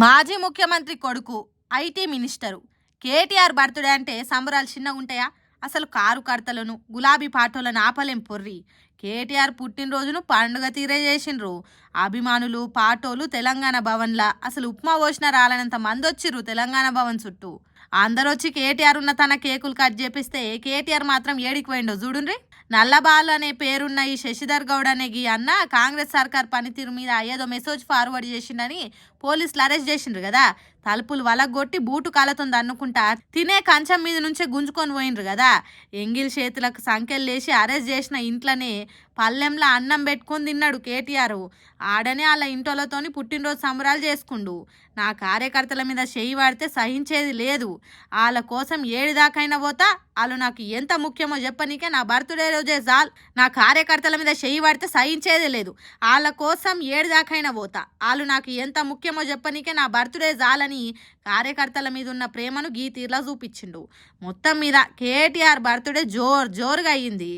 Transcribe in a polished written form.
మాజీ ముఖ్యమంత్రి కొడుకు ఐటీ మినిస్టరు కేటీఆర్ బర్త్డే అంటే సంబరాలు చిన్నగా ఉంటాయా? అసలు కారు కర్తలను గులాబీ పాటోలను ఆపలేం పొర్రి. కేటీఆర్ పుట్టినరోజును పండుగ తీరే చేసిండ్రు. అభిమానులు పాటోలు తెలంగాణ భవన్లా అసలు ఉప్మా పోసిన రాలనంత మంది వచ్చిర్రు తెలంగాణ భవన్ చుట్టూ. అందరూ వచ్చి కేటీఆర్ ఉన్న తన కేకులు కట్ చేపిస్తే కేటీఆర్ మాత్రం ఏడికి పోయిండో చూడుండ్రి. నల్లబాల్ అనే పేరున్న ఈ శశిధర్ గౌడ్ అనే గీ అన్న కాంగ్రెస్ సర్కార్ పనితీరు మీద ఏదో మెసేజ్ ఫార్వర్డ్ చేసిండని పోలీసులు అరెస్ట్ చేసిండ్రు కదా. తలుపులు వలగొట్టి బూటు కాలతుంది అనుకుంటా తినే కంచం మీద నుంచే గుంజుకొని పోయిండ్రు కదా. ఎంగిల్ చేతులకు సంఖ్యలు లేచి అరెస్ట్ చేసిన ఇంట్లోనే పల్లెంలో అన్నం పెట్టుకొని తిన్నాడు కేటీఆర్. ఆడనే వాళ్ళ ఇంటోళ్ళతోని పుట్టినరోజు సంబరాలు చేసుకుండు. నా కార్యకర్తల మీద చెయ్యి వాడితే సహించేది లేదు. వాళ్ళ కోసం ఏడిదాకైనా పోతా. వాళ్ళు నాకు ఎంత ముఖ్యమో చెప్పనీకే నా బర్త్డే రోజే చాలు. నా కార్యకర్తల మీద చెయ్యి వాడితే సహించేదే లేదు. వాళ్ళ కోసం ఏడిదాకైనా పోతా. వాళ్ళు నాకు ఎంత ముఖ్యమో చెప్పనీకే నా బర్త్డే చాలని కార్యకర్తల మీద ఉన్న ప్రేమను గీ తీర్లా చూపించిండు. మొత్తం మీద కేటీఆర్ బర్త్డే జోరుగా అయ్యింది.